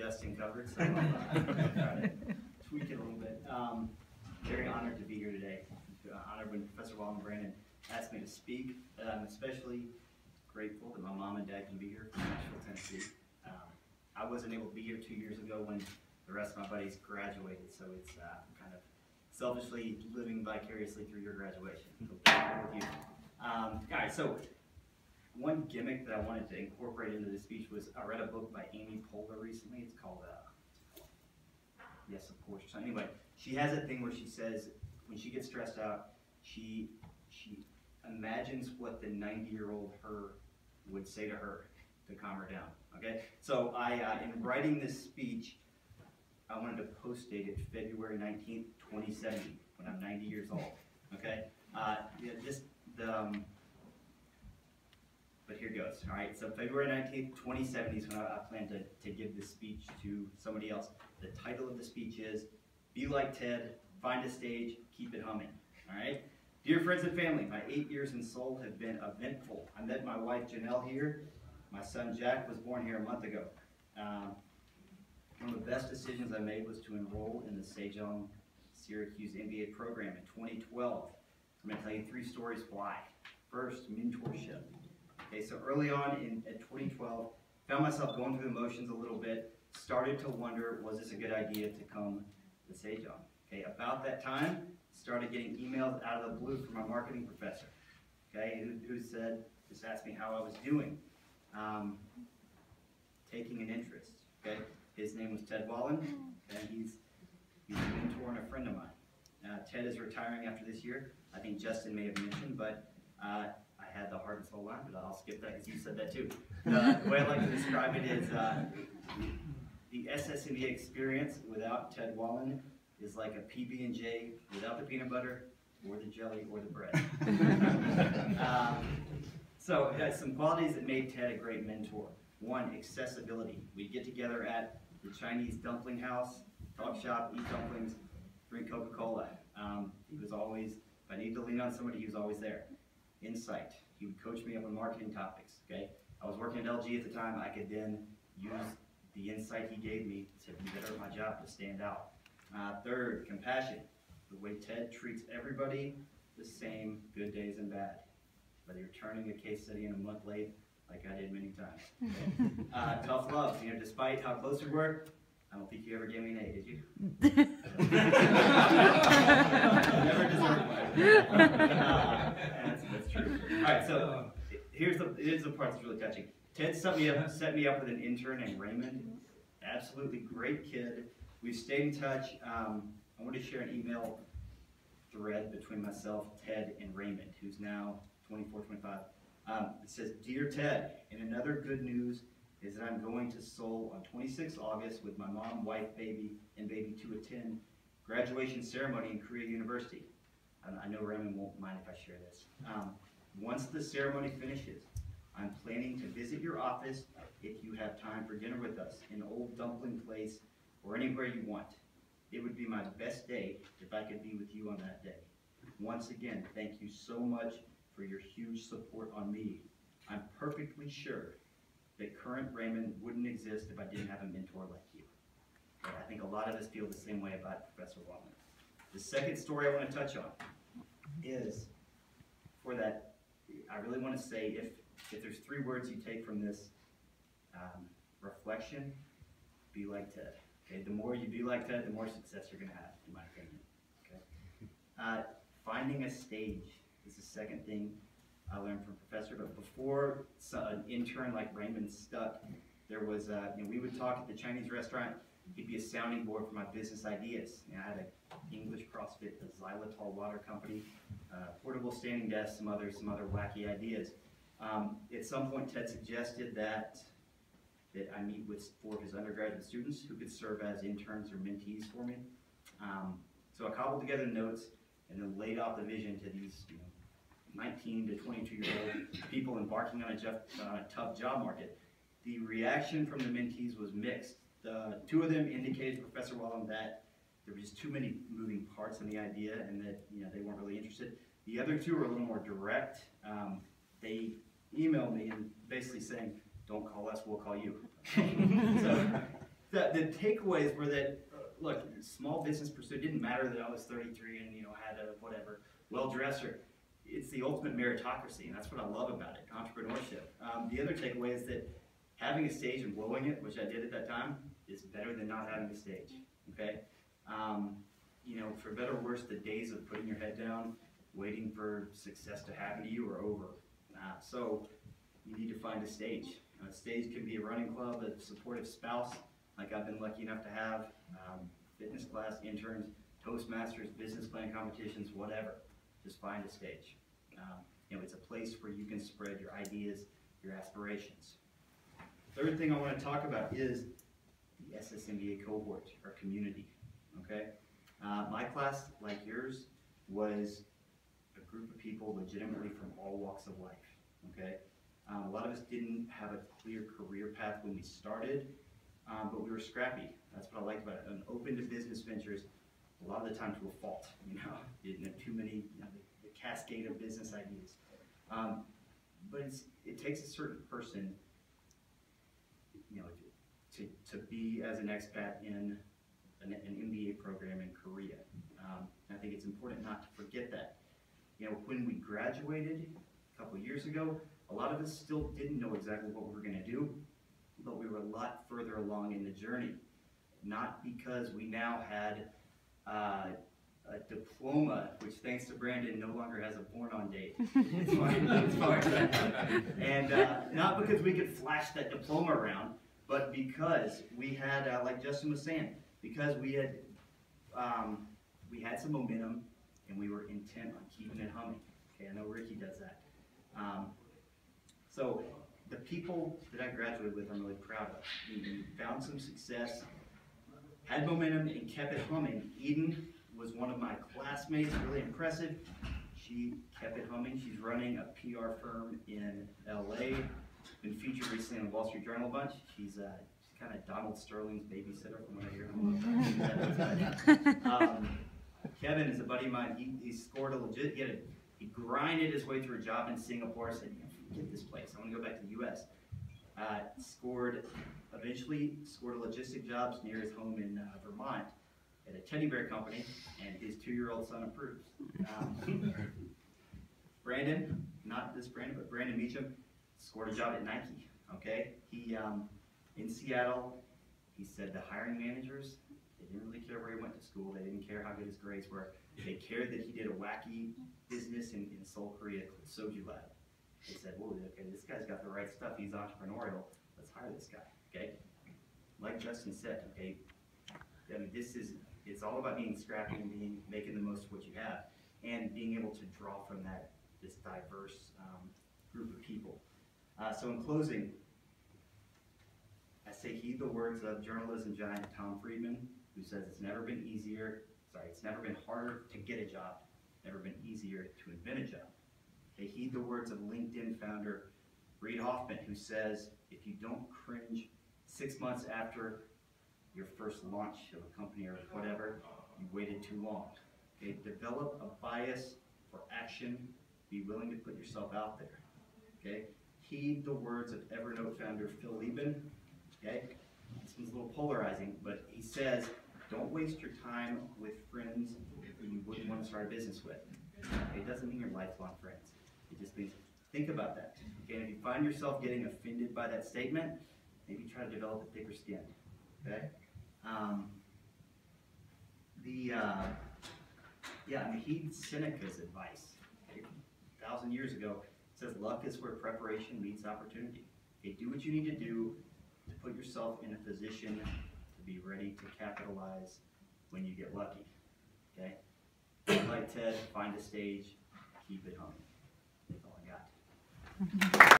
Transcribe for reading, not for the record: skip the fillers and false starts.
Justin covered, so I'll try to tweak it a little bit. Very honored to be here today. Honored when Professor Wallen Brandon asked me to speak. I'm especially grateful that my mom and dad can be here from Nashville, Tennessee. I wasn't able to be here 2 years ago when the rest of my buddies graduated, so it's kind of selfishly living vicariously through your graduation. So thank you with you. All right, so one gimmick that I wanted to incorporate into this speech was I read a book by Amy Poehler recently. It's called Yes, of Course. So anyway, she has a thing where she says when she gets stressed out, she imagines what the 90-year-old her would say to her to calm her down. Okay, so in writing this speech, I wanted to post date it February 19th, 2070, when I'm 90 years old. Okay, but here goes. All right, so February 19th, 2070 is when I plan to give this speech to somebody else. The title of the speech is "Be Like Ted, Find a Stage, Keep It Humming." All right, dear friends and family, my 8 years in Seoul have been eventful. I met my wife Janelle here. My son Jack was born here a month ago. One of the best decisions I made was to enroll in the Sejong Syracuse MBA program in 2012. I'm going to tell you 3 stories why. First, mentorship. Okay, so early on in 2012, found myself going through the motions a little bit, started to wonder, was this a good idea to come to Sejong? Okay, about that time, started getting emails out of the blue from my marketing professor, okay, who said, just asked me how I was doing. Taking an interest, okay? His name was Ted Wallen, and he's a mentor and a friend of mine. Ted is retiring after this year. I think Justin may have mentioned, but I had the heart and soul line, but I'll skip that because you said that too. The way I like to describe it is the SSMBA experience without Ted Wallen is like a PB&J without the peanut butter or the jelly or the bread. So some qualities that made Ted a great mentor. 1, accessibility. We'd get together at the Chinese dumpling house, talk shop, eat dumplings, drink Coca-Cola. He was always, if I needed to lean on somebody, he was always there. Insight. He would coach me up on marketing topics. Okay, I was working at LG at the time. I could then use the insight he gave me to be better at my job, to stand out. 3rd, compassion. The way Ted treats everybody the same, good days and bad. Whether you're turning a case study in a month late, like I did many times. Okay? Tough love. You know, despite how close we were, I don't think you ever gave me an A, did you? Never deserved one. That's true. All right, so here's the part that's really touching. Ted set me up with an intern named Raymond. Absolutely great kid. We've stayed in touch. I want to share an email thread between myself, Ted, and Raymond, who's now 24, 25. It says, "Dear Ted, and another good news is that I'm going to Seoul on 26 August with my mom, wife, baby, and baby to attend graduation ceremony in Korea University." I know Raymond won't mind if I share this. Once the ceremony finishes, I'm planning to visit your office if you have time for dinner with us in Old Dumpling Place or anywhere you want. It would be my best day if I could be with you on that day. Once again, thank you so much for your huge support on me. I'm perfectly sure that current Raymond wouldn't exist if I didn't have a mentor like you. But I think a lot of us feel the same way about Professor Wallen. The second story I want to touch on is, for that, I really want to say, if there's 3 words you take from this reflection, be like Ted. Okay, the more you be like Ted, the more success you're going to have, in my opinion. Okay, finding a stage is the second thing I learned from Professor. But before an intern like Raymond stuck, there was we would talk at the Chinese restaurant. He'd be a sounding board for my business ideas. I had an English CrossFit, a xylitol water company, portable standing desk, some other wacky ideas. At some point, Ted suggested that I meet with 4 of his undergraduate students who could serve as interns or mentees for me. So I cobbled together notes and then laid out the vision to these 19 to 22-year-old people embarking on a tough job market. The reaction from the mentees was mixed. 2 of them indicated to Professor Wallen that there were just too many moving parts in the idea and that they weren't really interested. The other 2 were a little more direct. They emailed me and basically saying, "Don't call us, we'll call you." So the takeaways were that, look, small business pursuit, it didn't matter that I was 33 and, had a whatever, well-dressed, or it's the ultimate meritocracy, and that's what I love about it, entrepreneurship. The other takeaway is that having a stage and blowing it, which I did at that time, is better than not having a stage, okay? For better or worse, the days of putting your head down, waiting for success to happen to you are over. So you need to find a stage. A stage can be a running club, a supportive spouse, like I've been lucky enough to have, fitness class, interns, Toastmasters, business plan competitions, whatever. Just find a stage. It's a place where you can spread your ideas, your aspirations. Third thing I want to talk about is the SSMBA cohort, or community, okay? My class, like yours, was a group of people legitimately from all walks of life, okay? A lot of us didn't have a clear career path when we started, but we were scrappy. That's what I liked about it. And open to business ventures, a lot of the time to a fault, didn't have too many, the cascade of business ideas. But it takes a certain person, to be as an expat in an MBA program in Korea. I think it's important not to forget that. When we graduated a couple years ago, a lot of us still didn't know exactly what we were going to do, but we were a lot further along in the journey. Not because we now had a diploma, which thanks to Brandon no longer has a born-on date. It's fine. And not because we could flash that diploma around, but because we had, like Justin was saying, because we had some momentum and we were intent on keeping it humming. Okay, I know Ricky does that. So the people that I graduated with, I'm really proud of. We found some success, had momentum, and kept it humming. Eden was one of my classmates, really impressive. She kept it humming. She's running a PR firm in LA. Been featured recently in the Wall Street Journal a bunch. She's kind of Donald Sterling's babysitter from what I hear. Kevin is a buddy of mine. He scored he grinded his way through a job in Singapore. Said, forget this place. I want to go back to the U.S. Eventually scored a logistic jobs near his home in Vermont at a teddy bear company, and his 2-year-old son approves. Brandon, not this Brandon, but Brandon Meacham, scored a job at Nike. Okay, he in Seattle. He said the hiring managers, they didn't really care where he went to school. They didn't care how good his grades were. They cared that he did a wacky business in Seoul, Korea called Soju Lab. They said, whoa, okay, this guy's got the right stuff. He's entrepreneurial. Let's hire this guy. Okay, like Justin said. Okay, it's all about being scrappy and making the most of what you have, and being able to draw from this diverse group of people. So in closing, I say heed the words of journalism giant Tom Friedman, who says it's never been harder to get a job, never been easier to invent a job. They heed the words of LinkedIn founder Reid Hoffman, who says, if you don't cringe 6 months after your first launch of a company or whatever, you waited too long. Okay, develop a bias for action, be willing to put yourself out there. Okay, heed the words of Evernote founder Phil Lieben. Okay, this one's a little polarizing, but he says, don't waste your time with friends who you wouldn't want to start a business with. Okay, it doesn't mean you're lifelong friends. It just means, think about that. Okay, and if you find yourself getting offended by that statement, maybe try to develop a thicker skin. Okay, heed Seneca's advice. Okay? 1,000 years ago, it says, luck is where preparation meets opportunity. Okay, do what you need to do to put yourself in a position to be ready to capitalize when you get lucky. Okay? Like Ted, find a stage, keep it humming. That's all I got.